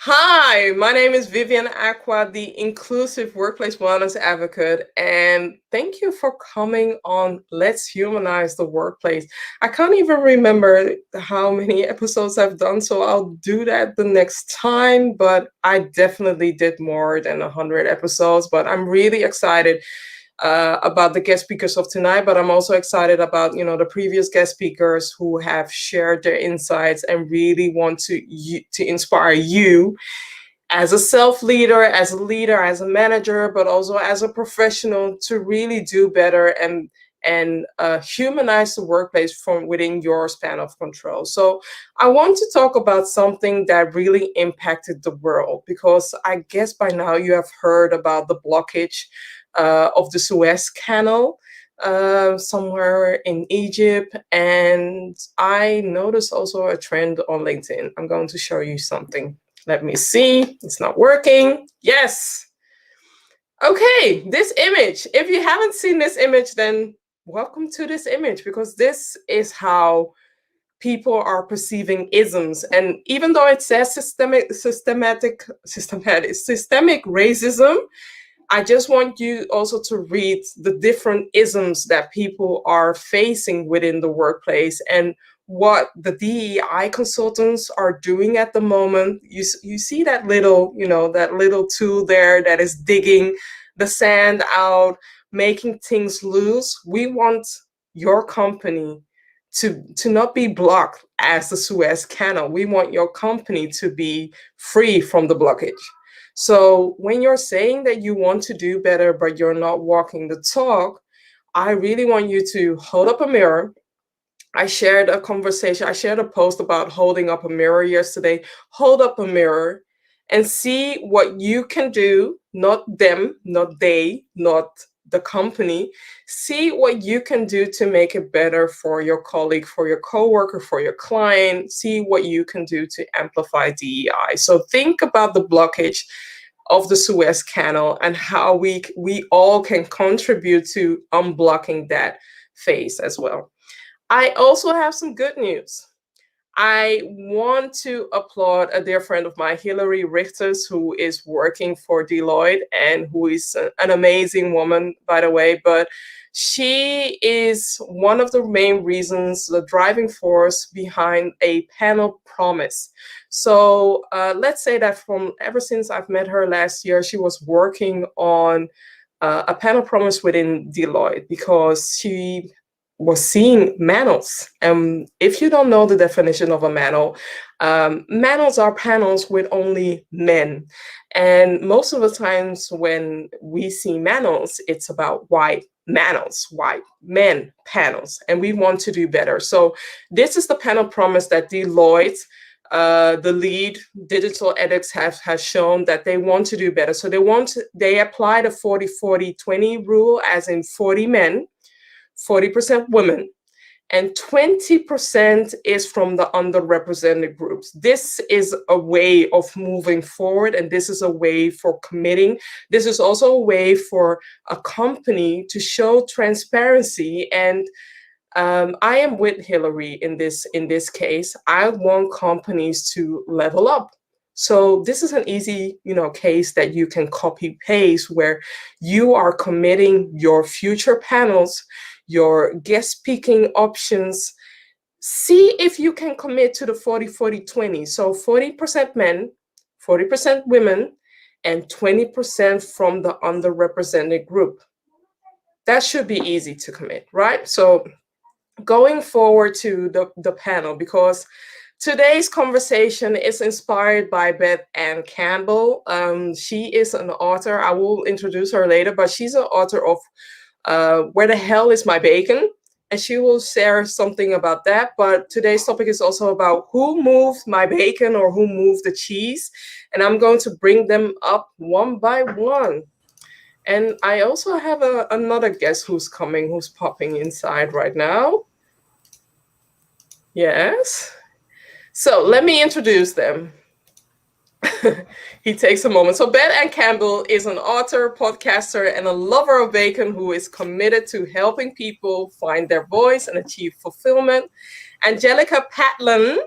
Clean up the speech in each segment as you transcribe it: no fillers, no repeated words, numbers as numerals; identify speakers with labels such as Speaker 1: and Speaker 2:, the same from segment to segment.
Speaker 1: Hi, my name is Vivian Acquah, the Inclusive Workplace Wellness Advocate, and thank you for coming on Let's Humanize the Workplace. I can't even remember how many episodes I've done, so I'll do that the next time, but I definitely did more than 100 episodes, but I'm really excited about the guest speakers of tonight, but I'm also excited about the previous guest speakers who have shared their insights and really want to inspire you as a self leader, as a leader, as a manager, but also as a professional to really do better and humanize the workplace from within your span of control. So I want to talk about something that really impacted the world, because I guess by now you have heard about the blockage of the Suez Canal somewhere in Egypt. And I noticed also a trend on LinkedIn. I'm going to show you something. Let me see. It's not working. Yes. Okay, this image. If you haven't seen this image, then welcome to this image, because this is how people are perceiving isms. And even though it says systemic racism, I just want you also to read the different isms that people are facing within the workplace and what the DEI consultants are doing at the moment. You see that little tool there that is digging the sand out, making things loose. We want your company to not be blocked as the Suez Canal. We want your company to be free from the blockage. So when you're saying that you want to do better, but you're not walking the talk, I really want you to hold up a mirror. I shared a post about holding up a mirror yesterday. Hold up a mirror and see what you can do, not them, not they, not the company. See what you can do to make it better for your colleague, for your coworker, for your client. See what you can do to amplify DEI. So think about the blockage of the Suez Canal and how we all can contribute to unblocking that phase as well. I also have some good news. I want to applaud a dear friend of mine, Hilary Richters, who is working for Deloitte and who is an amazing woman, by the way. But she is one of the main reasons, the driving force behind a panel promise. So let's say that from ever since I've met her last year, she was working on a panel promise within Deloitte because she was seeing manels. If you don't know the definition of a manel, manels are panels with only men. And most of the times when we see manels, it's about white men panels, and we want to do better. So this is the panel promise that Deloitte, the lead digital ethics has shown that they want to do better. So they apply the 40-40-20 rule, as in 40 men, 40% women, and 20% is from the underrepresented groups. This is a way of moving forward, and this is a way for committing. This is also a way for a company to show transparency. And I am with Hillary in this case. I want companies to level up. So this is an easy, case that you can copy paste, where you are committing your future panels, your guest speaking options. See if you can commit to the 40-40-20. So 40% men, 40% women, and 20% from the underrepresented group. That should be easy to commit, right? So going forward to the panel, because today's conversation is inspired by Beth Anne Campbell. She is an author. I will introduce her later, but she's an author of Where the Hell is My Bacon? And she will share something about that. But today's topic is also about who moved my bacon or who moved the cheese. And I'm going to bring them up one by one. And I also have another guest who's popping inside right now. Yes. So let me introduce them. He takes a moment. So Beth Anne Campbell is an author, podcaster, and a lover of bacon who is committed to helping people find their voice and achieve fulfillment. Angelica Patlán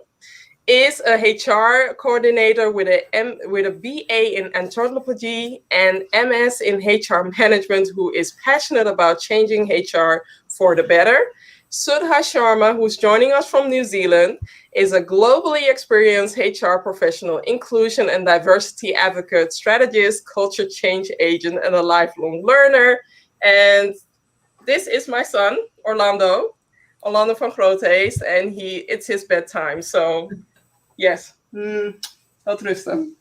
Speaker 1: is a HR coordinator with a BA in Anthropology and MS in HR management, who is passionate about changing HR for the better. Sudha Sharma, who's joining us from New Zealand, is a globally experienced HR professional, inclusion and diversity advocate, strategist, culture change agent, and a lifelong learner. And this is my son, Orlando van Groothuis, and it's his bedtime. So, yes. Wat rustig.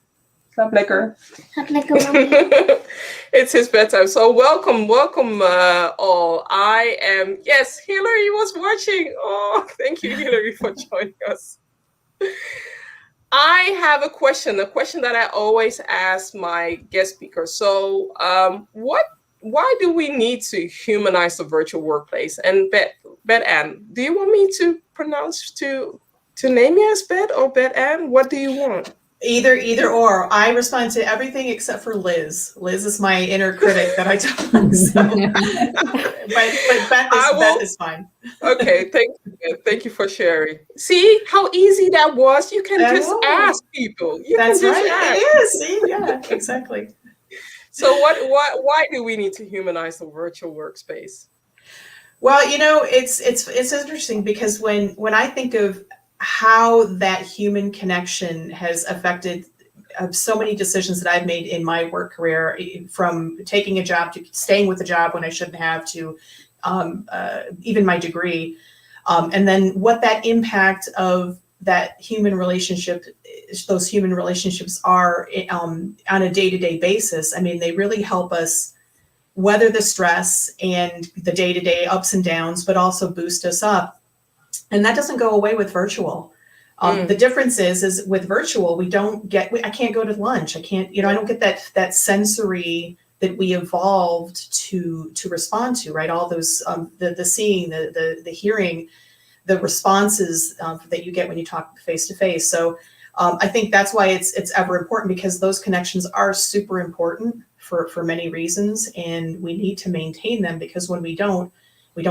Speaker 1: Slaap lekker.
Speaker 2: Slaap lekker, mommy.
Speaker 1: It's his bedtime. So welcome all. Yes, Hillary was watching. Oh, thank you, Hillary, for joining us. I have a question that I always ask my guest speakers. So why do we need to humanize the virtual workplace? And Beth Anne, do you want me to name you as Beth or Beth Anne? What do you want?
Speaker 3: Either or. I respond to everything except for Liz. Liz is my inner critic that I talk. So. but Beth is fine.
Speaker 1: Okay, thank you for sharing. See how easy that was? You can just ask people.
Speaker 3: That's right. It is. See, yeah, exactly.
Speaker 1: So why do we need to humanize the virtual workspace?
Speaker 3: Well, it's interesting because when I think of how that human connection has affected so many decisions that I've made in my work career, from taking a job to staying with a job when I shouldn't have, to even my degree, and then what that impact of that human relationship, those human relationships are on a day-to-day basis. I mean, they really help us weather the stress and the day-to-day ups and downs, but also boost us up. And that doesn't go away with virtual. The difference is with virtual, I can't go to lunch. I can't, I don't get that sensory that we evolved to respond to, right? All those, the seeing, the hearing, the responses that you get when you talk face to face. So I think that's why it's ever important, because those connections are super important for many reasons, and we need to maintain them, because when we don't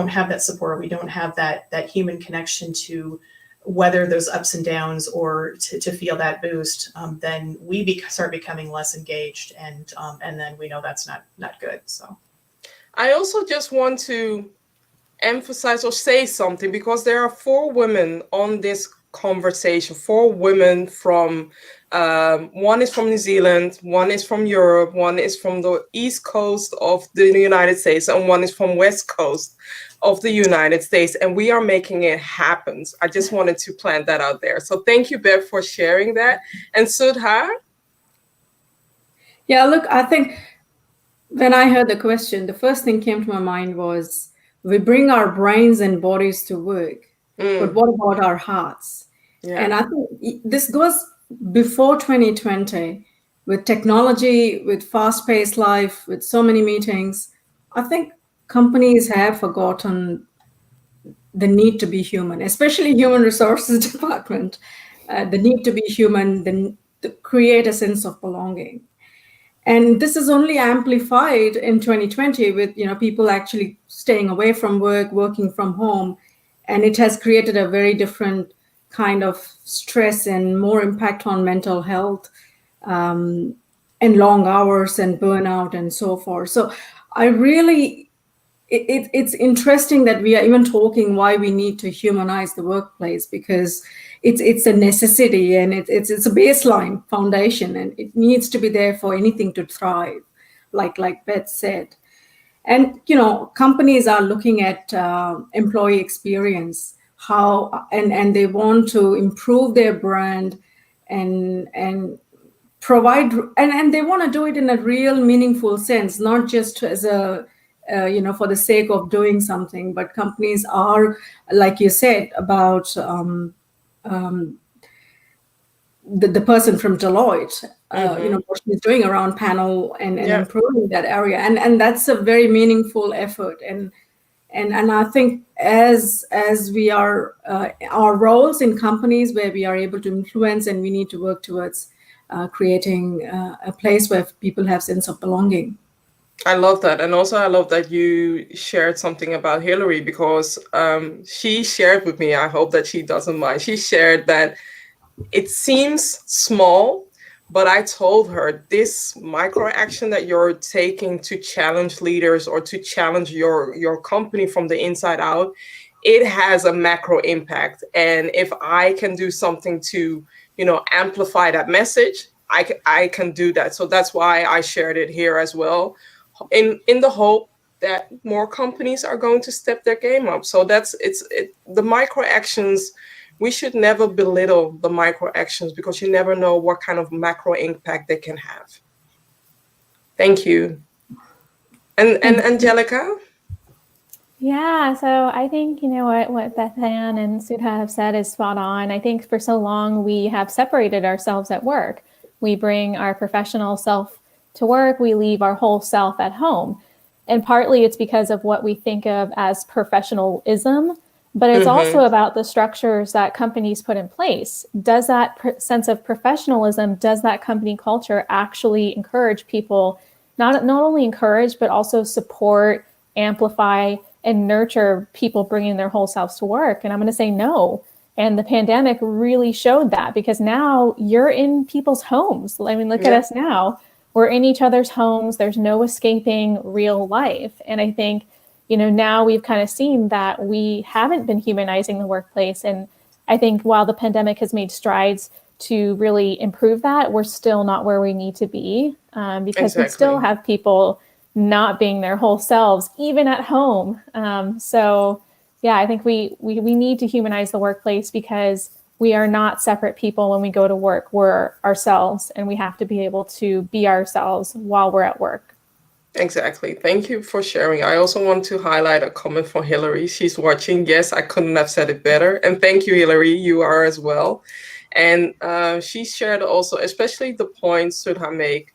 Speaker 3: have that support, we don't have that human connection to weather those ups and downs, or to feel that boost, then we start becoming less engaged, and then we know that's not good. So
Speaker 1: I also just want to emphasize or say something, because there are 4 women on this conversation, 4 women from one is from New Zealand, one is from Europe, one is from the East Coast of the United States, and one is from West Coast of the United States, and we are making it happen. I just wanted to plant that out there. So thank you, Beth, for sharing that. And Sudha?
Speaker 4: Yeah, look, I think when I heard the question, the first thing came to my mind was, we bring our brains and bodies to work, but what about our hearts? Yeah. And I think this goes before 2020, with technology, with fast-paced life, with so many meetings. I think companies have forgotten the need to be human, especially human resources department, the need to be human, to create a sense of belonging. And this is only amplified in 2020 with people actually staying away from work, working from home, and it has created a very different kind of stress and more impact on mental health, and long hours and burnout and so forth. So it's interesting that we are even talking why we need to humanize the workplace, because it's a necessity, and it's a baseline foundation, and it needs to be there for anything to thrive, like Beth said. And companies are looking at employee experience, and they want to improve their brand and provide, and they want to do it in a real meaningful sense, not just as a for the sake of doing something. But companies are, like you said, about the person from Deloitte, what she's doing around panel and improving that area, and that's a very meaningful effort. And I think as we are our roles in companies where we are able to influence, and we need to work towards creating a place where people have sense of belonging.
Speaker 1: I love that. And also I love that you shared something about Hillary, because she shared with me, I hope that she doesn't mind, she shared that it seems small, but I told her this micro action that you're taking to challenge leaders or to challenge your company from the inside out, it has a macro impact. And if I can do something to, amplify that message, I can do that. So that's why I shared it here as well, in the hope that more companies are going to step their game up. So the micro actions. We should never belittle the micro actions because you never know what kind of macro impact they can have. Thank you. And Angelica?
Speaker 5: Yeah, so I think, what Beth Anne and Sudha have said is spot on. I think for so long we have separated ourselves at work. We bring our professional self to work, we leave our whole self at home. And partly it's because of what we think of as professionalism, but it's also about the structures that companies put in place. Does that sense of professionalism, does that company culture actually encourage people, not only encourage, but also support, amplify, and nurture people bringing their whole selves to work? And I'm going to say no. And the pandemic really showed that, because now you're in people's homes. I mean, look at us now. We're in each other's homes. There's no escaping real life. And I think, now we've kind of seen that we haven't been humanizing the workplace. And I think while the pandemic has made strides to really improve that, we're still not where we need to be, because we still have people not being their whole selves, even at home. So yeah, I think we need to humanize the workplace, because we are not separate people when we go to work. We're ourselves, and we have to be able to be ourselves while we're at work.
Speaker 1: Exactly. Thank you for sharing. I also want to highlight a comment from Hillary. She's watching. Yes, I couldn't have said it better. And thank you, Hillary. You are as well. And she shared also, especially the points Sudha make.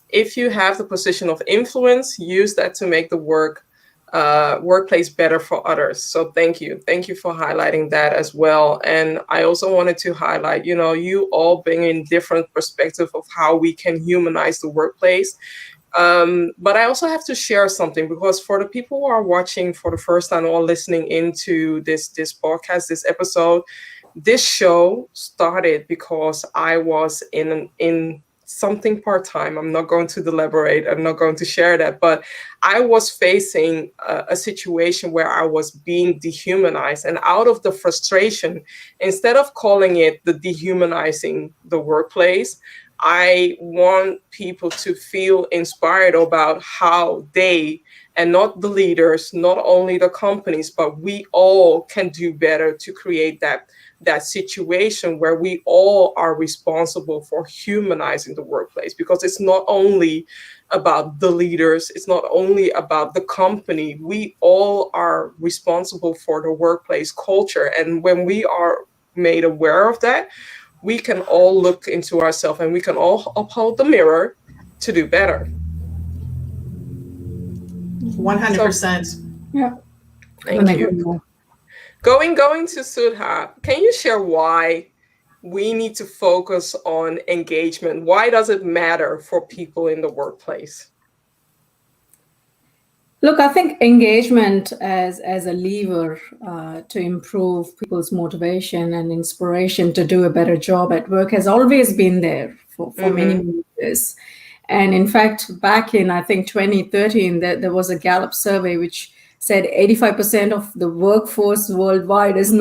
Speaker 1: If you have the position of influence, use that to make the workplace better for others. So thank you. Thank you for highlighting that as well. And I also wanted to highlight, you all bring in different perspective of how we can humanize the workplace. But I also have to share something, because for the people who are watching for the first time or listening into this podcast, this episode, this show started because I was in something part-time. I'm not going to elaborate. I'm not going to share that, but I was facing a situation where I was being dehumanized, and out of the frustration, instead of calling it the dehumanizing the workplace, I want people to feel inspired about how they, and not the leaders, not only the companies, but we all can do better to create that situation where we all are responsible for humanizing the workplace. Because it's not only about the leaders, it's not only about the company, we all are responsible for the workplace culture. And when we are made aware of that, we can all look into ourselves and we can all uphold the mirror to do better.
Speaker 3: 100%.
Speaker 1: So, yeah. Thank you. Going to Sudha, can you share why we need to focus on engagement? Why does it matter for people in the workplace?
Speaker 4: Look, I think engagement as a lever to improve people's motivation and inspiration to do a better job at work has always been there for many years. And in fact, back in, I think, 2013, there was a Gallup survey which said 85% of the workforce worldwide is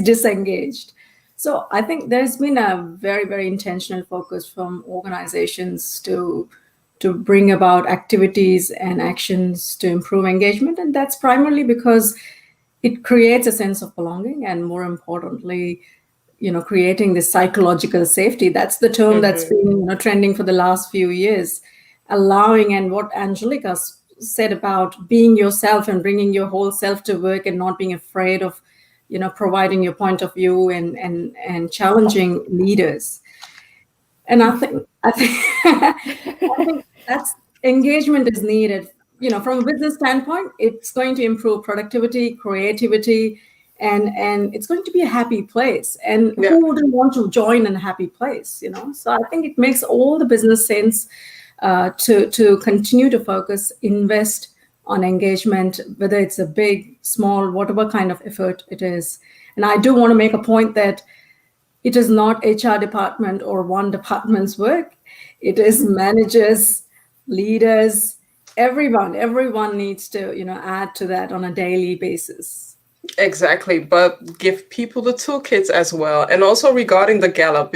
Speaker 4: disengaged. So I think there's been a very, very intentional focus from organizations to bring about activities and actions to improve engagement. And that's primarily because it creates a sense of belonging, and more importantly, creating this psychological safety. That's the term that's been trending for the last few years, allowing, and what Angelica said about being yourself and bringing your whole self to work and not being afraid of, providing your point of view and challenging leaders. And I think that's engagement is needed. From a business standpoint, it's going to improve productivity, creativity, and it's going to be a happy place. And who wouldn't want to join in a happy place? So I think it makes all the business sense to continue to focus, invest on engagement, whether it's a big, small, whatever kind of effort it is. And I do want to make a point that it is not HR department or one department's work. It is managers, leaders, everyone needs to, add to that on a daily basis.
Speaker 1: Exactly, but give people the toolkits as well. And also regarding the Gallup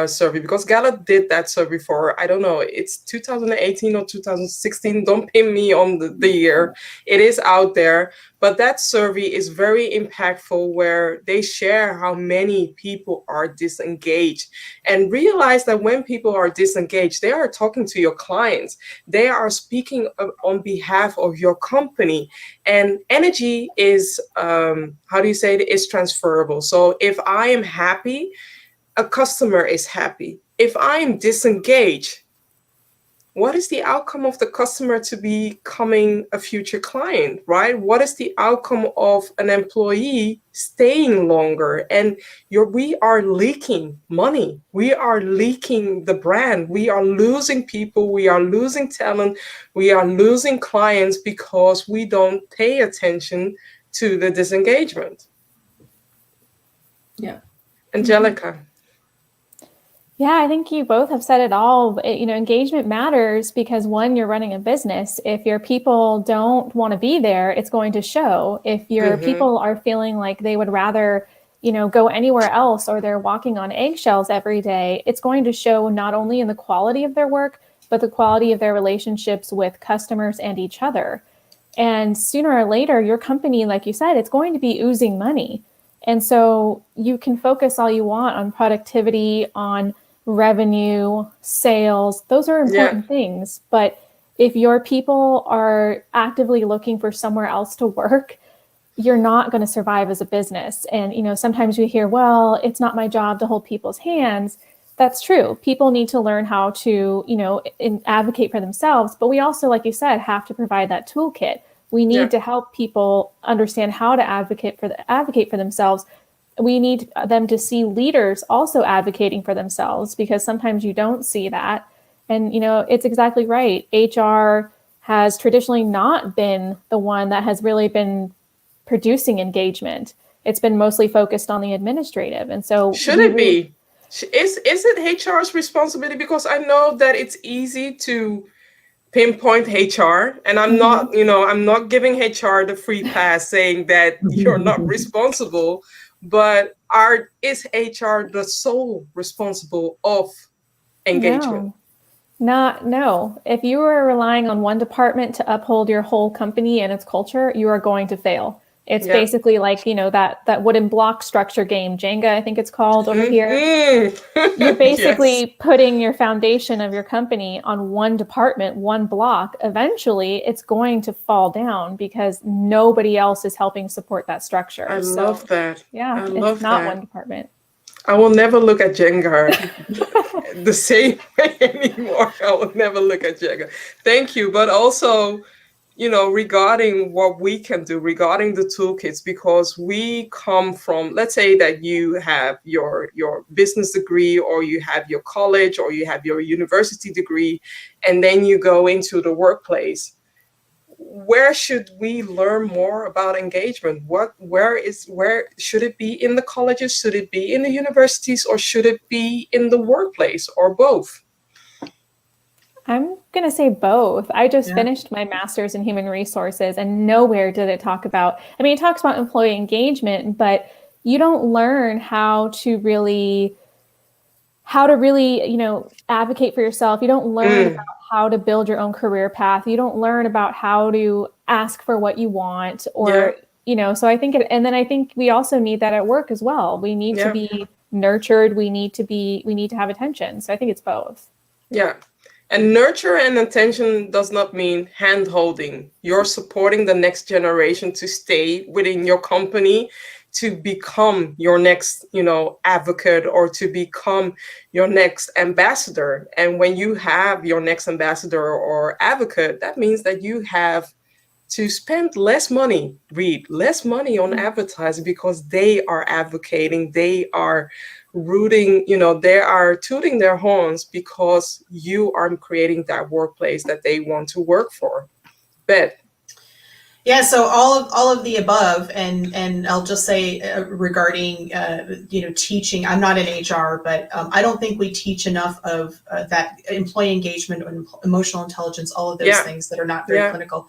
Speaker 1: survey, because Gallup did that survey for, I don't know, it's 2018 or 2016. Don't pin me on the year. It is out there. But that survey is very impactful, where they share how many people are disengaged, and realize that when people are disengaged, they are talking to your clients. They are speaking on behalf of your company. And energy is, how do you say it, is transferable. So if I am happy, a customer is happy. If I am disengaged, what is the outcome of the customer to becoming a future client, right? What is the outcome of an employee staying longer? And we are leaking money. We are leaking the brand. We are losing people. We are losing talent. We are losing clients because we don't pay attention to the disengagement.
Speaker 4: Yeah.
Speaker 1: Angelica.
Speaker 5: Yeah, I think you both have said it all. Engagement matters because, one, you're running a business. If your people don't want to be there, it's going to show. If your people are feeling like they would rather, go anywhere else, or they're walking on eggshells every day, it's going to show not only in the quality of their work, but the quality of their relationships with customers and each other. And sooner or later, your company, like you said, it's going to be oozing money. And so you can focus all you want on productivity, on revenue, sales. Those are important things. But if your people are actively looking for somewhere else to work, you're not going to survive as a business. And, sometimes we hear, well, it's not my job to hold people's hands. That's true. People need to learn how to, advocate for themselves. But we also, like you said, have to provide that toolkit. We need to help people understand how to advocate for themselves. We need them to see leaders also advocating for themselves, because sometimes you don't see that. And, it's exactly right. HR has traditionally not been the one that has really been producing engagement. It's been mostly focused on the administrative. And so
Speaker 1: should it be? Is it HR's responsibility? Because I know that it's easy to pinpoint HR, and I'm not, I'm not giving HR the free pass saying that you're not responsible, but is HR the sole responsible of engagement?
Speaker 5: No. If you are relying on one department to uphold your whole company and its culture, you are going to fail. It's basically like, that wooden block structure game, Jenga, I think it's called over here. You're basically putting your foundation of your company on one department, one block. Eventually, it's going to fall down because nobody else is helping support that structure.
Speaker 1: I love that.
Speaker 5: Yeah, it's not one department.
Speaker 1: I will never look at Jenga the same way anymore. I will never look at Jenga. Thank you. But also, regarding what we can do, regarding the toolkits, because we come from, let's say that you have your business degree, or you have your college, or you have your university degree, and then you go into the workplace. Where should we learn more about engagement? Where should it be in the colleges? Should it be in the universities, or should it be in the workplace, or both?
Speaker 5: I'm going to say both. I just finished my master's in human resources, and nowhere did it talk about, it talks about employee engagement, but you don't learn how to really, advocate for yourself. You don't learn about how to build your own career path. You don't learn about how to ask for what you want, or, so I think, and then I think we also need that at work as well. We need to be nurtured. We need to have attention. So I think it's both.
Speaker 1: Yeah. And nurture and attention does not mean hand-holding. You're supporting the next generation to stay within your company, to become your next, advocate, or to become your next ambassador. And when you have your next ambassador or advocate, that means that you have to spend less money on advertising, because they are advocating, they are rooting, they are tooting their horns because you are creating that workplace that they want to work for. Beth.
Speaker 3: Yeah, so all of the above, and I'll just say regarding teaching. I'm not in HR, but I don't think we teach enough of that employee engagement and emotional intelligence. All of those things that are not very clinical,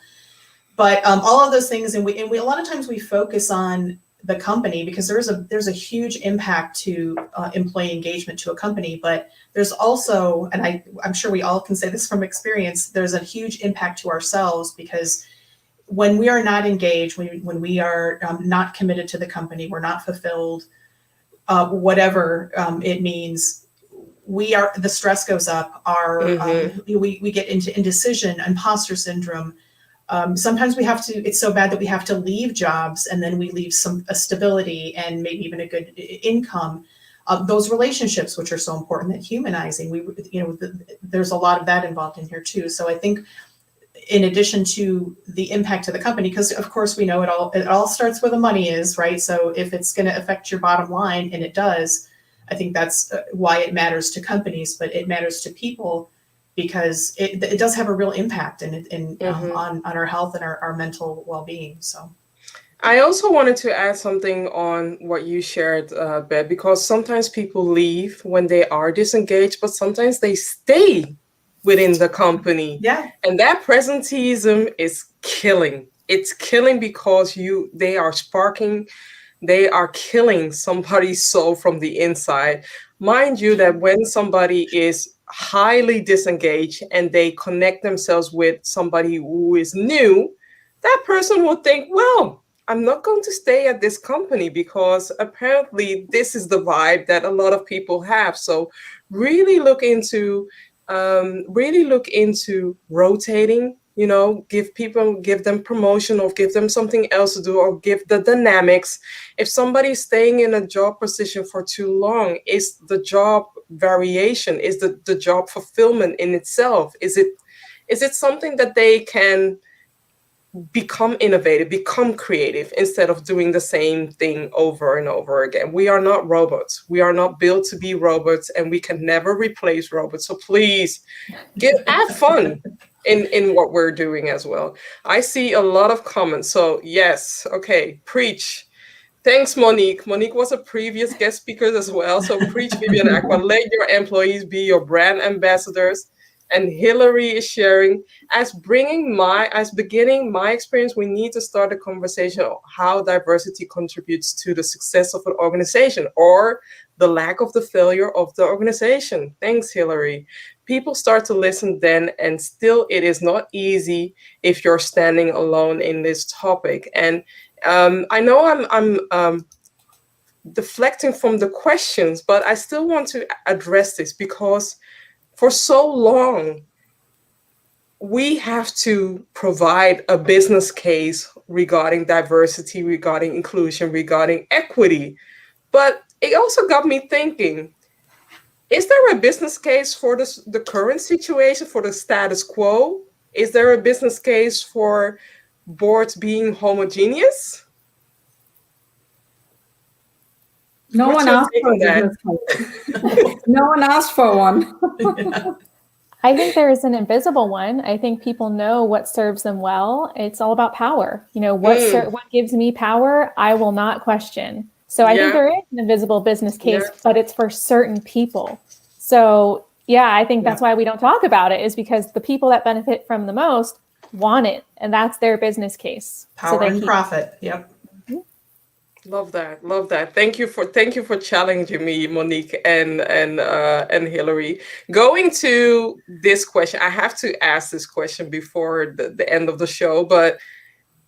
Speaker 3: but all of those things, and we a lot of times we focus on the company because there's a huge impact to employee engagement to a company, but there's also, and I'm sure we all can say this from experience, there's a huge impact to ourselves because when we are not engaged, when we are not committed to the company, we're not fulfilled, whatever it means, the stress goes up. We get into indecision, imposter syndrome. Sometimes we have to. It's so bad that we have to leave jobs, and then we leave a stability and maybe even a good income. Those relationships, which are so important, that humanizing. There's a lot of that involved in here too. So I think, in addition to the impact to the company, because of course we know it all starts where the money is, right? So if it's going to affect your bottom line, and it does, I think that's why it matters to companies, but it matters to people because it does have a real impact on our health and our mental well-being. So
Speaker 1: I also wanted to add something on what you shared, Beth, because sometimes people leave when they are disengaged, but sometimes they stay within the company.
Speaker 3: Yeah.
Speaker 1: And that presenteeism is killing. It's killing because they are killing somebody's soul from the inside. Mind you that when somebody is highly disengaged and they connect themselves with somebody who is new, that person will think, well, I'm not going to stay at this company because apparently this is the vibe that a lot of people have. So really look into rotating, give them promotion or give them something else to do or give the dynamics. If somebody's staying in a job position for too long, is the job variation, is the job fulfillment in itself, is it something that they can become innovative, become creative instead of doing the same thing over and over again? We are not robots. We are not built to be robots, and we can never replace robots. So please have fun in what we're doing as well. I see a lot of comments. So yes, okay, preach. Thanks, Monique. Monique was a previous guest speaker as well. So preach, Vivian, Acquah. Let your employees be your brand ambassadors. And Hillary is sharing, as beginning my experience, we need to start a conversation on how diversity contributes to the success of an organization or the lack of the failure of the organization. Thanks, Hillary. People start to listen then, and still it is not easy if you're standing alone in this topic. And I know I'm deflecting from the questions, but I still want to address this because for so long, we have to provide a business case regarding diversity, regarding inclusion, regarding equity. But it also got me thinking, is there a business case for the current situation, for the status quo? Is there a business case for boards being homogeneous?
Speaker 4: No one asked for a business case. No one asked for one.
Speaker 5: I think there is an invisible one. I think people know what serves them well. It's all about power. What gives me power, I will not question. So I think there is an invisible business case, but it's for certain people. So I think that's why we don't talk about it, is because the people that benefit from the most want it, and that's their business case.
Speaker 3: Power and profit. Yep.
Speaker 1: Love that. Thank you for challenging me, Monique and Hillary. Going to this question, I have to ask this question before the end of the show, but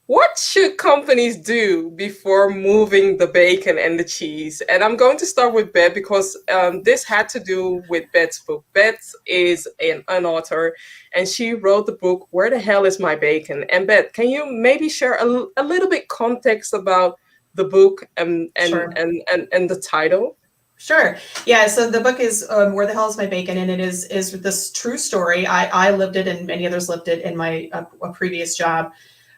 Speaker 1: what should companies do before moving the bacon and the cheese? And I'm going to start with Beth because this had to do with Beth's book. Beth is an author, and she wrote the book, Where the Hell is My Bacon? And Beth, can you maybe share a little bit context about the book and the title?
Speaker 3: Sure. Yeah. So the book is Where the Hell is My Bacon? And it is this true story. I lived it, and many others lived it in my previous job,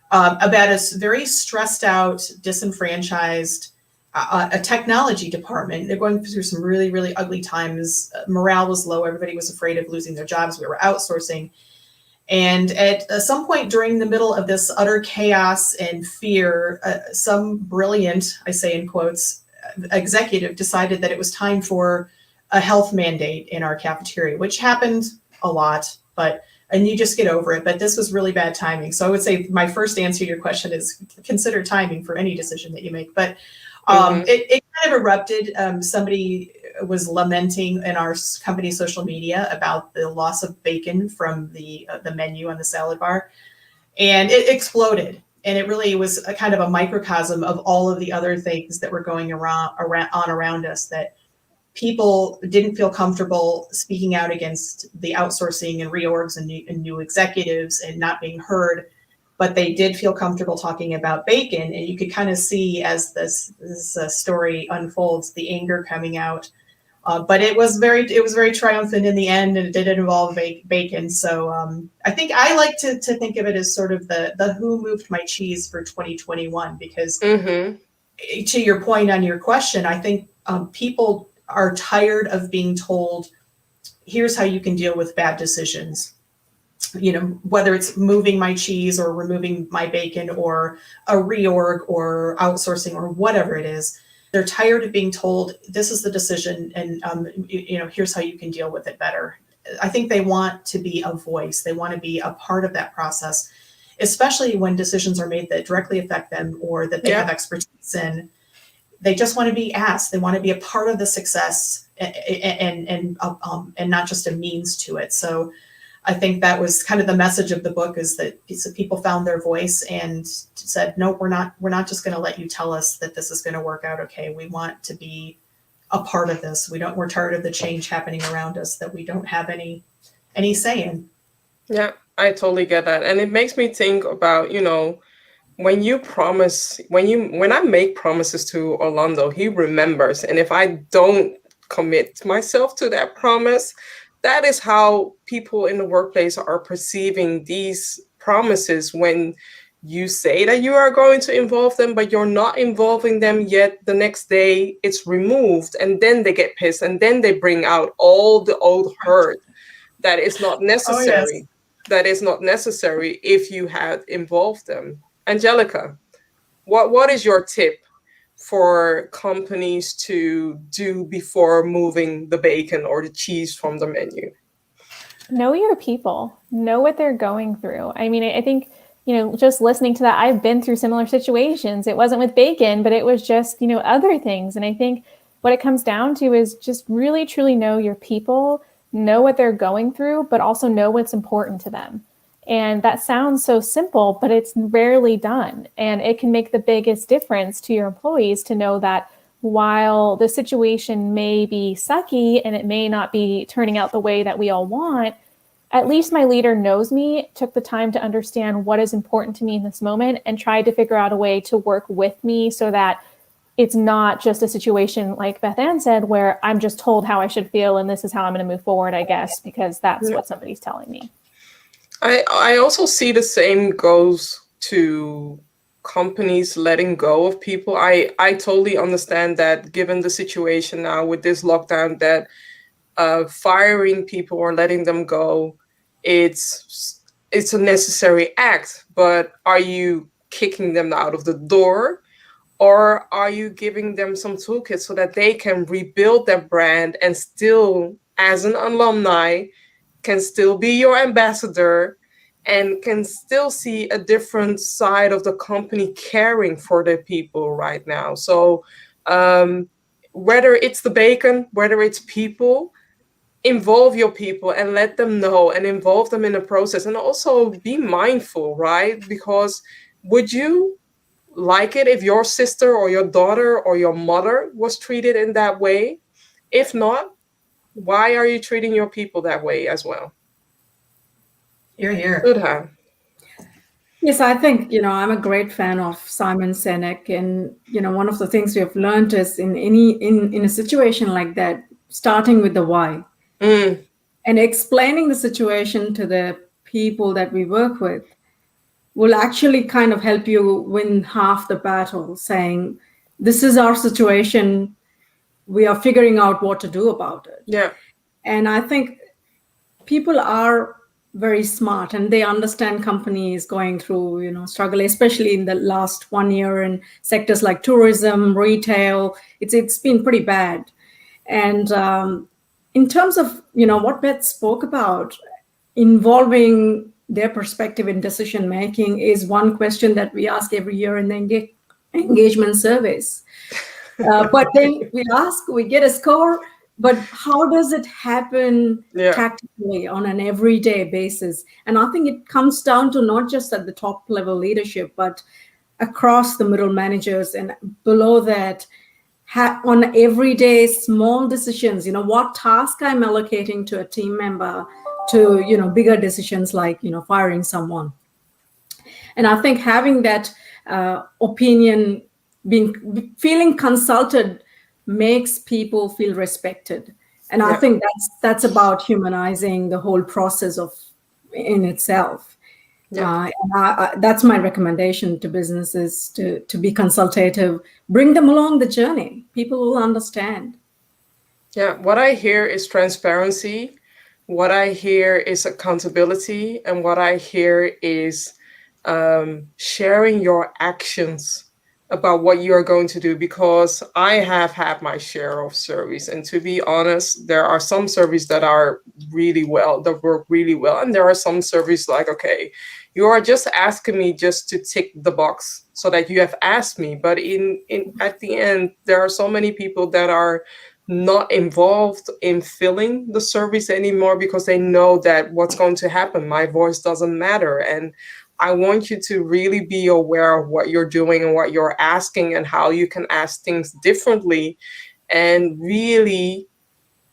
Speaker 3: about a very stressed out, disenfranchised a technology department. They're going through some really, really ugly times. Morale was low. Everybody was afraid of losing their jobs. We were outsourcing. And at some point during the middle of this utter chaos and fear, some brilliant, I say in quotes, executive decided that it was time for a health mandate in our cafeteria, which happened a lot, and you just get over it. But this was really bad timing. So I would say my first answer to your question is consider timing for any decision that you make. But it kind of erupted. Somebody was lamenting in our company social media about the loss of bacon from the menu on the salad bar, and it exploded. And it really was a kind of a microcosm of all of the other things that were going around us, that people didn't feel comfortable speaking out against the outsourcing and reorgs and new executives and not being heard, but they did feel comfortable talking about bacon. And you could kind of see as this story unfolds, the anger coming out. But it was very triumphant in the end, and it did involve bacon. So I think I like to think of it as sort of the who moved my cheese for 2021, because to your point on your question, I think people are tired of being told, here's how you can deal with bad decisions. You know, whether it's moving my cheese or removing my bacon or a reorg or outsourcing or whatever it is. They're tired of being told this is the decision, and here's how you can deal with it better. I think they want to be a voice. They want to be a part of that process, especially when decisions are made that directly affect them or that they have expertise in. They just want to be asked. They want to be a part of the success and not just a means to it. So I think that was kind of the message of the book, is that people found their voice and said, no, we're not just going to let you tell us that this is going to work out okay. We want to be a part of this. We're tired of the change happening around us that we don't have any say in.
Speaker 1: Yeah, I totally get that. And it makes me think about, when I make promises to Orlando, he remembers. And if I don't commit myself to that promise, that is how people in the workplace are perceiving these promises. When you say that you are going to involve them, but you're not involving them yet, the next day it's removed, and then they get pissed, and then they bring out all the old hurt that is not necessary.
Speaker 3: Oh, yes.
Speaker 1: That is not necessary if you had involved them. Angelica, what is your tip for companies to do before moving the bacon or the cheese from the menu?
Speaker 5: Know your people, know what they're going through. I mean, I think, just listening to that, I've been through similar situations. It wasn't with bacon, but it was just, other things. And I think what it comes down to is just really, truly know your people, know what they're going through, but also know what's important to them. And that sounds so simple, but it's rarely done. And it can make the biggest difference to your employees to know that while the situation may be sucky and it may not be turning out the way that we all want, at least my leader knows me, took the time to understand what is important to me in this moment, and tried to figure out a way to work with me so that it's not just a situation like Beth Anne said, where I'm just told how I should feel and this is how I'm going to move forward, I guess, because that's what somebody's telling me.
Speaker 1: I also see the same goes to companies letting go of people. I totally understand that, given the situation now with this lockdown, that firing people or letting them go, it's a necessary act. But are you kicking them out of the door, or are you giving them some toolkits so that they can rebuild their brand and still, as an alumni, can still be your ambassador and can still see a different side of the company caring for their people right now? So whether it's the bacon, whether it's people, involve your people and let them know and involve them in the process. And also be mindful, right? Because would you like it if your sister or your daughter or your mother was treated in that way? If not, why are you treating your people that way as well?
Speaker 3: You're here.
Speaker 1: Sudha.
Speaker 4: Yes, I think, I'm a great fan of Simon Sinek. And, one of the things we have learned is in a situation like that, starting with the why and explaining the situation to the people that we work with will actually kind of help you win half the battle, saying, this is our situation. We are figuring out what to do about it.
Speaker 1: Yeah.
Speaker 4: And I think people are very smart, and they understand companies going through, struggle, especially in the last 1 year in sectors like tourism, retail. It's been pretty bad. And in terms of, what Beth spoke about, involving their perspective in decision making is one question that we ask every year in the engagement surveys. But then we get a score, but how does it happen tactically on an everyday basis? And I think it comes down to not just at the top level leadership, but across the middle managers and below that, on everyday small decisions, what task I'm allocating to a team member, to, bigger decisions like, firing someone. And I think having that opinion, feeling consulted, makes people feel respected. And I think that's about humanizing the whole process in itself. And that's my recommendation to businesses, to be consultative, bring them along the journey. People will understand.
Speaker 1: Yeah, what I hear is transparency. What I hear is accountability. And what I hear is sharing your actions about what you are going to do, because I have had my share of surveys. And to be honest, there are some surveys that are that work really well. And there are some surveys like, okay, you are just asking me just to tick the box so that you have asked me. But at the end, there are so many people that are not involved in filling the surveys anymore because they know that what's going to happen, my voice doesn't matter. And I want you to really be aware of what you're doing and what you're asking and how you can ask things differently, and really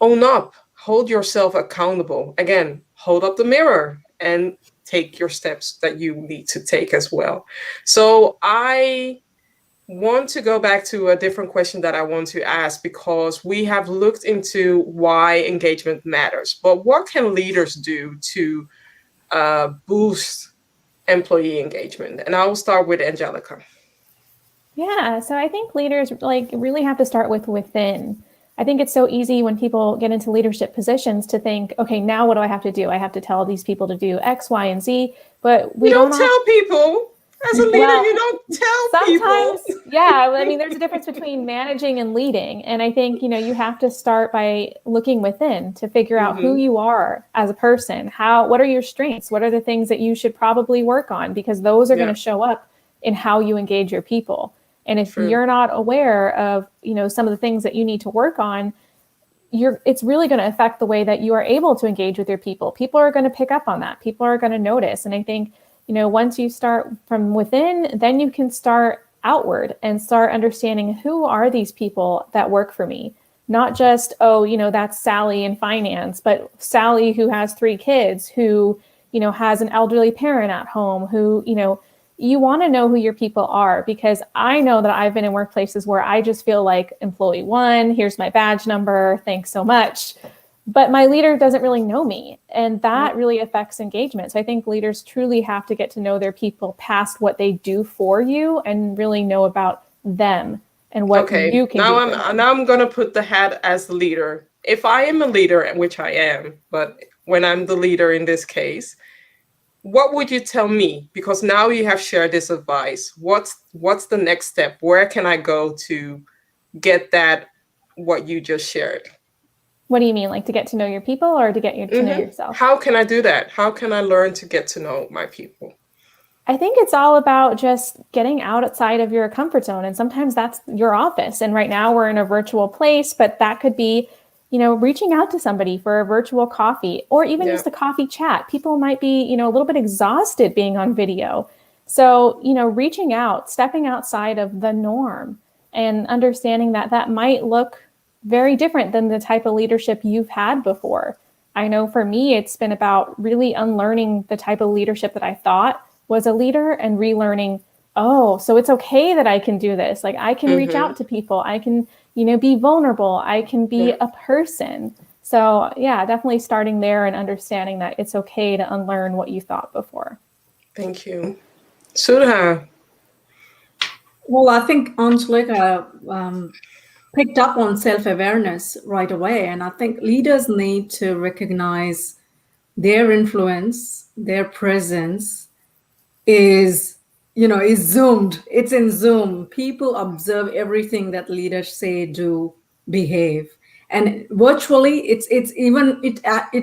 Speaker 1: own up, hold yourself accountable. Again, hold up the mirror and take your steps that you need to take as well. So I want to go back to a different question that I want to ask, because we have looked into why engagement matters, but what can leaders do to boost employee engagement? And I will start with Angelica.
Speaker 5: Yeah, so I think leaders really have to start with within. I think it's so easy when people get into leadership positions to think, okay, now what do I have to do? I have to tell these people to do X, Y, and Z, but we don't
Speaker 1: tell people. As a leader, you don't tell people.
Speaker 5: Yeah, I mean, there's a difference between managing and leading. And I think, you have to start by looking within to figure out who you are as a person. What are your strengths? What are the things that you should probably work on? Because those are going to show up in how you engage your people. And if you're not aware of, some of the things that you need to work on, it's really going to affect the way that you are able to engage with your people. People are going to pick up on that. People are going to notice. And I think, once you start from within, then you can start outward and start understanding who are these people that work for me. Not just, that's Sally in finance, but Sally who has 3 kids, who, has an elderly parent at home, who, you want to know who your people are, because I know that I've been in workplaces where I just feel like employee 1, here's my badge number, thanks so much. But my leader doesn't really know me, and that really affects engagement. So I think leaders truly have to get to know their people past what they do for you and really know about them and what you can do.
Speaker 1: Now I'm going to put the hat as the leader. If I am a leader, which I am, but when I'm the leader in this case, what would you tell me? Because now you have shared this advice. What's the next step? Where can I go to get what you just shared?
Speaker 5: What do you mean? Like to get to know your people, or to get to know yourself?
Speaker 1: How can I do that? How can I learn to get to know my people?
Speaker 5: I think it's all about just getting outside of your comfort zone. And sometimes that's your office. And right now we're in a virtual place, but that could be, reaching out to somebody for a virtual coffee, or even just a coffee chat. People might be, a little bit exhausted being on video. So, reaching out, stepping outside of the norm, and understanding that might look very different than the type of leadership you've had before. I know for me, it's been about really unlearning the type of leadership that I thought was a leader and relearning, so it's okay that I can do this. Like I can reach out to people. I can, be vulnerable. I can be a person. So yeah, definitely starting there and understanding that it's okay to unlearn what you thought before.
Speaker 1: Thank you. Sudha.
Speaker 4: Well, I think Angelica picked up on self-awareness right away. And I think leaders need to recognize their influence, their presence is zoomed. It's in Zoom. People observe everything that leaders say, do, behave, and virtually it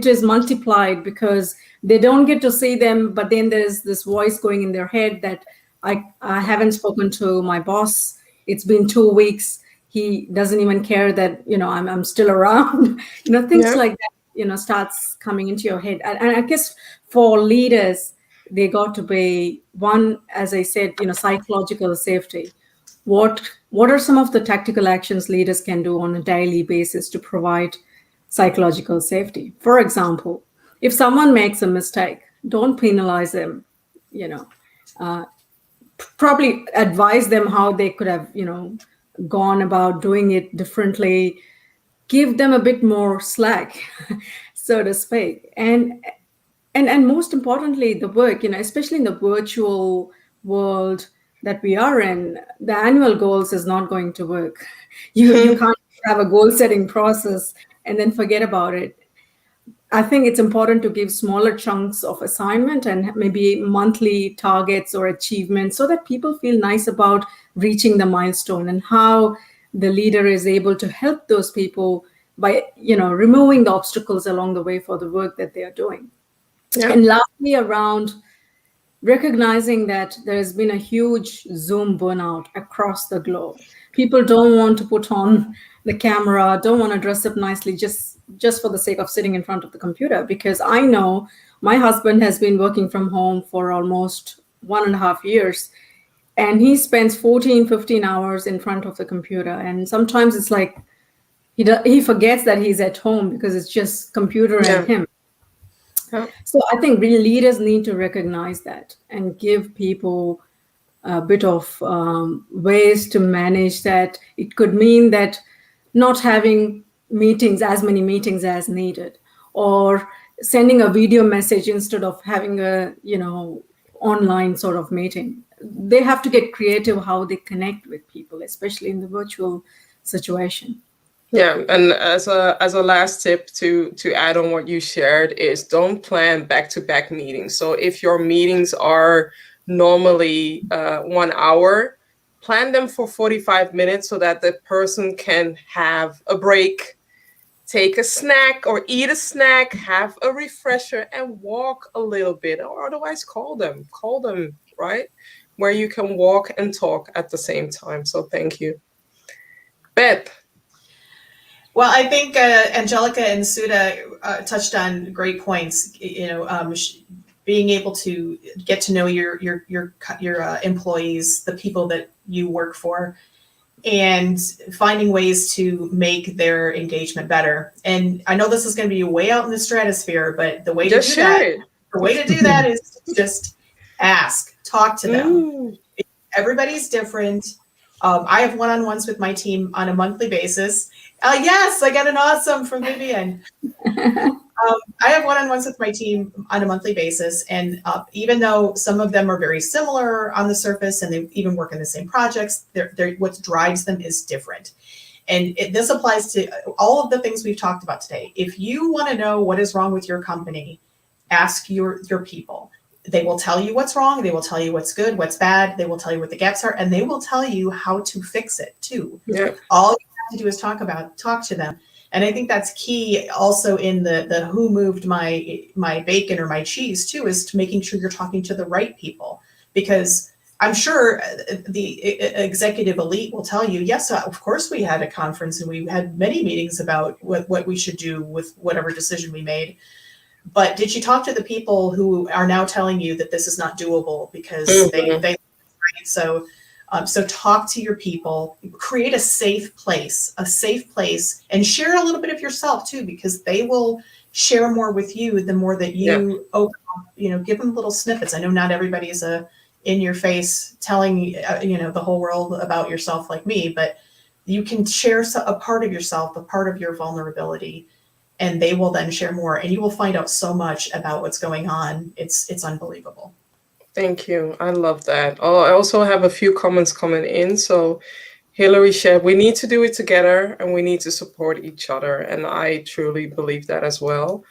Speaker 4: is multiplied, because they don't get to see them, but then there's this voice going in their head that I haven't spoken to my boss. It's been 2 weeks. He doesn't even care that I'm still around. Things like that starts coming into your head, and I guess for leaders, they got to be one, as I said, psychological safety. What are some of the tactical actions leaders can do on a daily basis to provide psychological safety? For example, if someone makes a mistake, don't penalize them. Probably advise them how they could have gone about doing it differently. Give them a bit more slack, so to speak. And most importantly, the work, especially in the virtual world that we are in, the annual goals is not going to work. You can't have a goal setting process and then forget about it. I think it's important to give smaller chunks of assignment and maybe monthly targets or achievements, so that people feel nice about reaching the milestone, and how the leader is able to help those people by removing the obstacles along the way for the work that they are doing. Yeah. And lastly, around recognizing that there has been a huge Zoom burnout across the globe. People don't want to put on the camera, don't want to dress up nicely just for the sake of sitting in front of the computer. Because I know my husband has been working from home for almost 1.5 years, and he spends 14-15 hours in front of the computer. And sometimes it's like he forgets that he's at home, because it's just computer and him. So I think leaders need to recognize that and give people a bit of ways to manage that. It could mean that not having as many meetings as needed, or sending a video message instead of having a online sort of meeting. They have to get creative how they connect with people, especially in the virtual situation.
Speaker 1: Yeah, and as a last tip to add on what you shared is, don't plan back-to-back meetings. So if your meetings are normally 1 hour, plan them for 45 minutes so that the person can have a break, take a snack or eat a snack, have a refresher, and walk a little bit, or otherwise call them, right? Where you can walk and talk at the same time. So thank you. Beth.
Speaker 3: Well, I think Angelica and Sudha touched on great points. Being able to get to know your employees, the people that you work for, and finding ways to make their engagement better. And I know this is going to be way out in the stratosphere, but the way to do that is just ask, talk to them. Everybody's different. I have one-on-ones with my team on a monthly basis. Yes, I got an awesome from Vivian. I have one-on-ones with my team on a monthly basis. And even though some of them are very similar on the surface and they even work in the same projects, what drives them is different. And this applies to all of the things we've talked about today. If you want to know what is wrong with your company, ask your people. They will tell you what's wrong. They will tell you what's good, what's bad. They will tell you what the gaps are, and they will tell you how to fix it too. Yeah. All you have to do is talk to them. And I think that's key also in the who moved my bacon or my cheese too, is to making sure you're talking to the right people. Because I'm sure the executive elite will tell you, yes, of course we had a conference and we had many meetings about what we should do with whatever decision we made. But did you talk to the people who are now telling you that this is not doable because they right? So talk to your people, create a safe place, and share a little bit of yourself too, because they will share more with you the more that you open up, give them little snippets. I know not everybody is in your face telling, the whole world about yourself like me, but you can share a part of yourself, a part of your vulnerability, and they will then share more, and you will find out so much about what's going on. It's unbelievable.
Speaker 1: Thank you. I love that. Oh, I also have a few comments coming in. So Hillary said, we need to do it together and we need to support each other. And I truly believe that as well.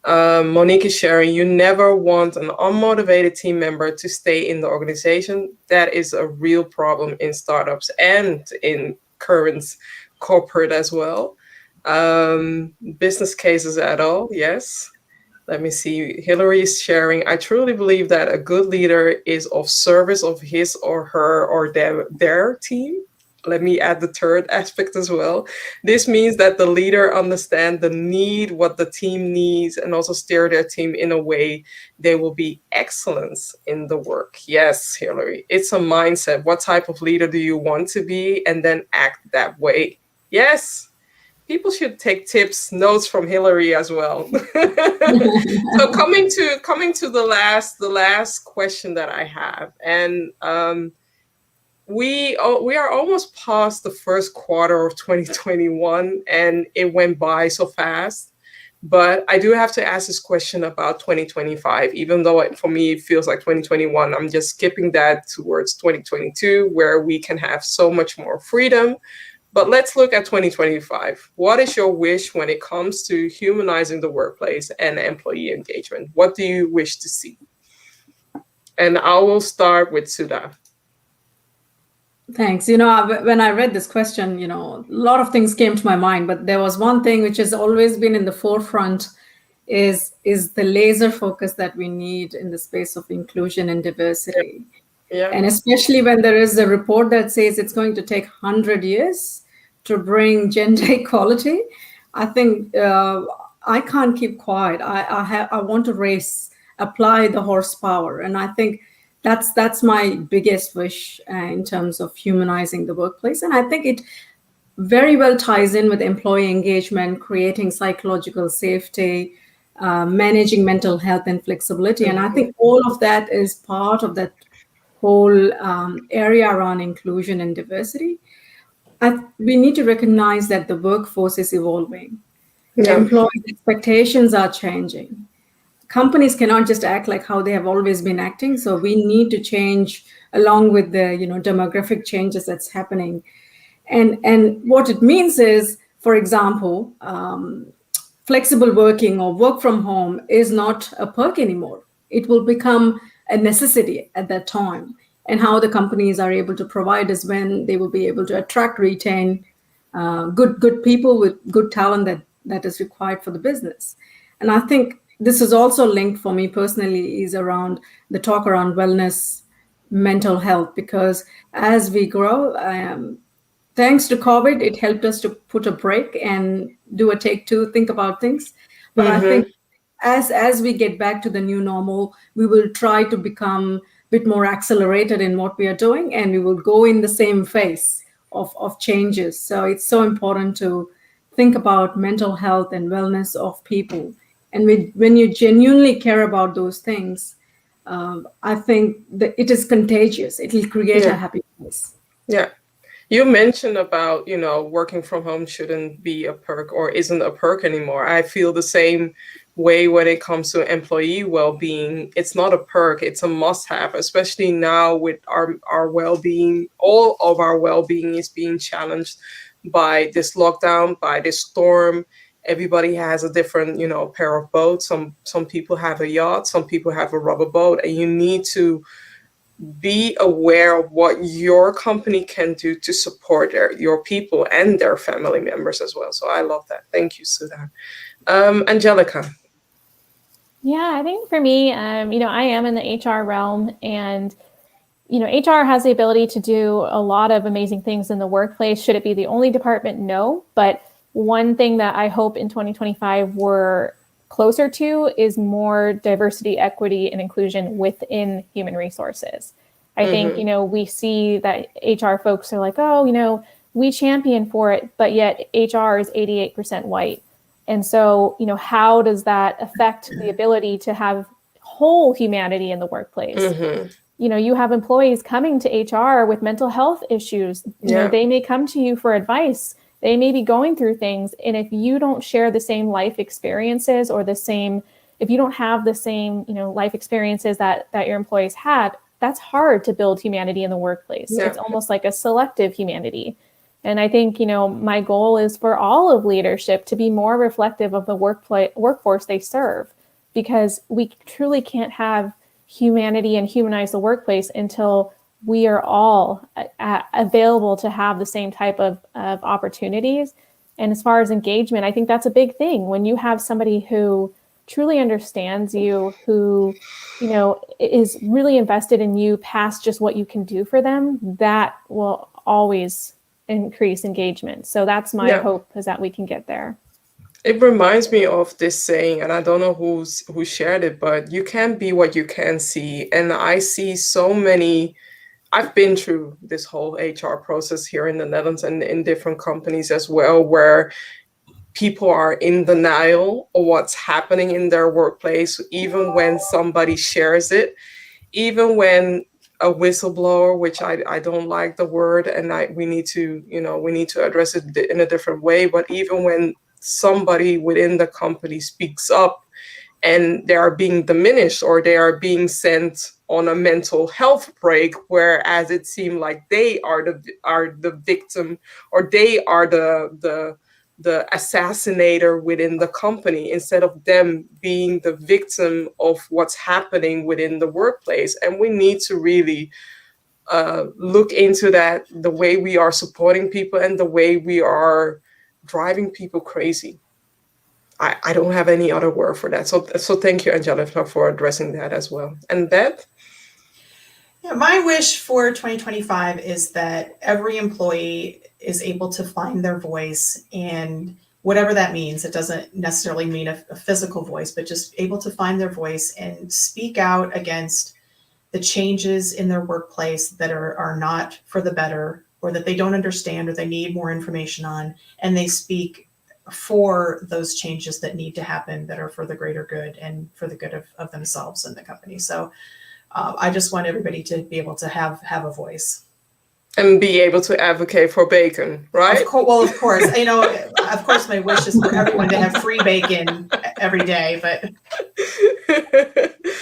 Speaker 1: Monique is sharing, you never want an unmotivated team member to stay in the organization. That is a real problem in startups and in current corporate as well. Business cases at all, yes. Let me see. Hillary is sharing, I truly believe that a good leader is of service of his or her or their team. Let me add the third aspect as well. This means that the leader understands the need, what the team needs, and also steer their team in a way they will be excellence in the work. Yes, Hillary, it's a mindset. What type of leader do you want to be? And then act that way. Yes, people should take tips, notes from Hillary as well. So coming to the last question that I have, and we are almost past the first quarter of 2021, and it went by so fast. But I do have to ask this question about 2025, even though for me it feels like 2021. I'm just skipping that towards 2022, where we can have so much more freedom. But let's look at 2025. What is your wish when it comes to humanizing the workplace and employee engagement? What do you wish to see? And I will start with Sudha.
Speaker 4: Thanks. When I read this question, a lot of things came to my mind, but there was one thing which has always been in the forefront is the laser focus that we need in the space of inclusion and diversity.
Speaker 1: Yeah.
Speaker 4: And especially when there is a report that says it's going to take 100 years to bring gender equality, I think I can't keep quiet. I want to race, apply the horsepower. And I think that's my biggest wish in terms of humanizing the workplace. And I think it very well ties in with employee engagement, creating psychological safety, managing mental health and flexibility. And I think all of that is part of that whole area around inclusion and diversity. We need to recognize that the workforce is evolving. Yeah. Employee expectations are changing. Companies cannot just act like how they have always been acting. So we need to change along with the demographic changes that's happening. And what it means is, for example, flexible working or work from home is not a perk anymore. It will become a necessity at that time. And how the companies are able to provide is when they will be able to attract, retain good people with good talent that is required for the business. And I think this is also linked for me personally is around the talk around wellness, mental health, because as we grow, thanks to COVID, it helped us to put a break and do a take two, think about things. But I think as we get back to the new normal, we will try to become a bit more accelerated in what we are doing, and we will go in the same phase of changes. So it's so important to think about mental health and wellness of people. And when you genuinely care about those things, I think that it is contagious. It will create a happy place.
Speaker 1: Yeah. You mentioned about, working from home shouldn't be a perk or isn't a perk anymore. I feel the same way when it comes to employee well-being. It's not a perk, it's a must-have, especially now with our well-being. All of our well-being is being challenged by this lockdown, by this storm. Everybody has a different, pair of boats. Some people have a yacht, some people have a rubber boat, and you need to be aware of what your company can do to support your people and their family members as well. So I love that. Thank you, Sudha. Angelica.
Speaker 5: Yeah, I think for me, I am in the HR realm, and HR has the ability to do a lot of amazing things in the workplace. Should it be the only department? No. But one thing that I hope in 2025 we're closer to is more diversity, equity, and inclusion within human resources. I think, we see that HR folks are like, oh, we champion for it, but yet HR is 88% white. And so, how does that affect the ability to have whole humanity in the workplace? You have employees coming to HR with mental health issues. They may come to you for advice. They may be going through things. And if you don't share the same life experiences or if you don't have the same, life experiences that your employees had, that's hard to build humanity in the workplace. Yeah. It's almost like a selective humanity. And I think, my goal is for all of leadership to be more reflective of the workforce they serve, because we truly can't have humanity and humanize the workplace until we are all available to have the same type of opportunities. And as far as engagement, I think that's a big thing. When you have somebody who truly understands you, who, is really invested in you past just what you can do for them, that will always increase engagement. So that's my hope, is that we can get there.
Speaker 1: It reminds me of this saying, and I don't know who shared it, but you can't be what you can't see. And I see so many. I've been through this whole HR process here in the Netherlands and in different companies as well, where people are in denial of what's happening in their workplace, even when somebody shares it, even when a whistleblower, which I don't like the word, and we need to address it in a different way, but even when somebody within the company speaks up and they are being diminished or they are being sent on a mental health break, whereas it seemed like they are the victim, or they are the assassinator within the company, instead of them being the victim of what's happening within the workplace. And we need to really look into that, the way we are supporting people and the way we are driving people crazy. I don't have any other word for that. So thank you, Angelica, for addressing that as well. And Beth?
Speaker 3: Yeah, my wish for 2025 is that every employee is able to find their voice, and whatever that means. It doesn't necessarily mean a physical voice, but just able to find their voice and speak out against the changes in their workplace that are not for the better, or that they don't understand, or they need more information on, and they speak for those changes that need to happen, that are for the greater good and for the good of themselves and the company. So I just want everybody to be able to have a voice.
Speaker 1: And be able to advocate for bacon, right?
Speaker 3: Of course. Of course, my wish is for everyone to have free bacon every day, but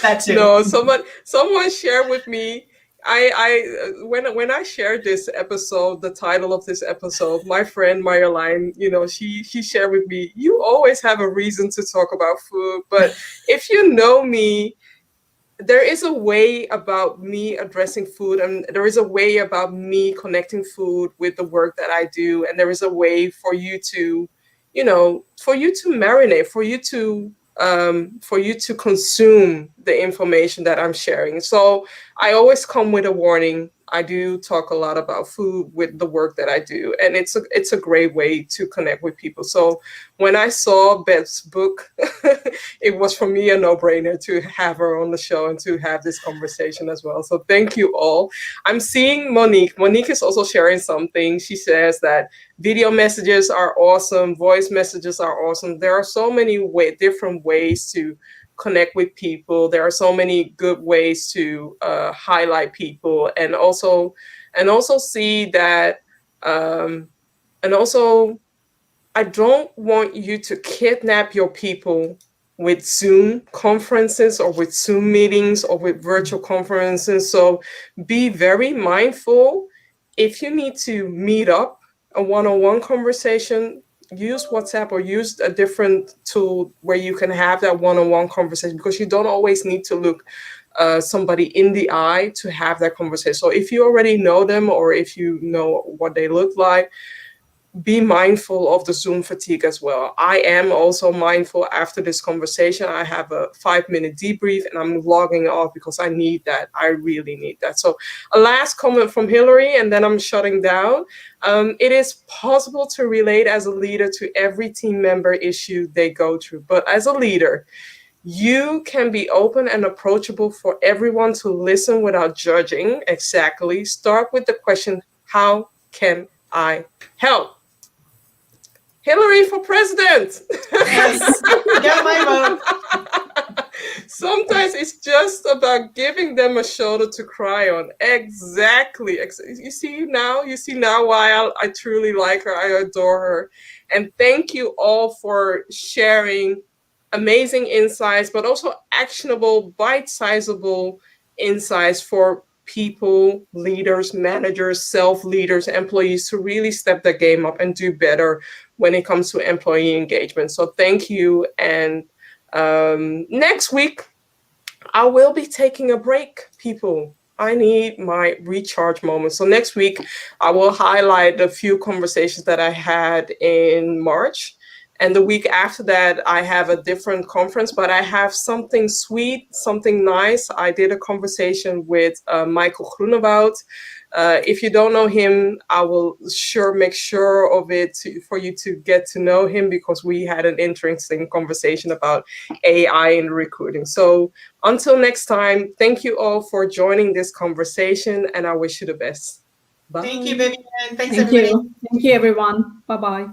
Speaker 3: that too.
Speaker 1: No, someone shared with me. When I shared this episode, the title of this episode, my friend Marjolein, she shared with me, you always have a reason to talk about food, but if you know me, there is a way about me addressing food, and there is a way about me connecting food with the work that I do, and there is a way for you to, marinate, for you to consume the information that I'm sharing. So I always come with a warning. I do talk a lot about food with the work that I do, and it's a great way to connect with people. So when I saw Beth's book, it was for me a no-brainer to have her on the show and to have this conversation as well. So thank you all. I'm seeing Monique. Monique is also sharing something. She says that video messages are awesome, voice messages are awesome. There are so many different ways to connect with people. There are so many good ways to highlight people, and also see that, and also, I don't want you to kidnap your people with Zoom conferences or with Zoom meetings or with virtual conferences. So be very mindful. If you need to meet up a one-on-one conversation, use WhatsApp or use a different tool where you can have that one-on-one conversation, because you don't always need to look somebody in the eye to have that conversation. So if you already know them, or if you know what they look like, be mindful of the Zoom fatigue as well. I am also mindful. After this conversation, I have a 5-minute debrief and I'm logging off, because I need that. I really need that. So a last comment from Hillary, and then I'm shutting down. It is possible to relate as a leader to every team member issue they go through. But as a leader, you can be open and approachable for everyone to listen without judging. Exactly. Start with the question, how can I help? Hillary for president.
Speaker 3: Yes, got my vote.
Speaker 1: Sometimes it's just about giving them a shoulder to cry on. Exactly. You see now why I truly like her. I adore her. And thank you all for sharing amazing insights, but also actionable, bite-sizable insights for people, leaders, managers, self-leaders, employees to really step their game up and do better when it comes to employee engagement. So thank you. And next week, I will be taking a break, people. I need my recharge moment. So next week, I will highlight a few conversations that I had in March. And the week after that, I have a different conference, but I have something sweet, something nice. I did a conversation with Michael Groenewoud. If you don't know him, I will make sure of it for you to get to know him, because we had an interesting conversation about AI in recruiting. So until next time, thank you all for joining this conversation, and I wish you the best. Bye.
Speaker 3: Thank you, Vivian. Thanks,
Speaker 4: Thank
Speaker 3: everybody.
Speaker 4: you. Thank you, everyone. Bye-bye.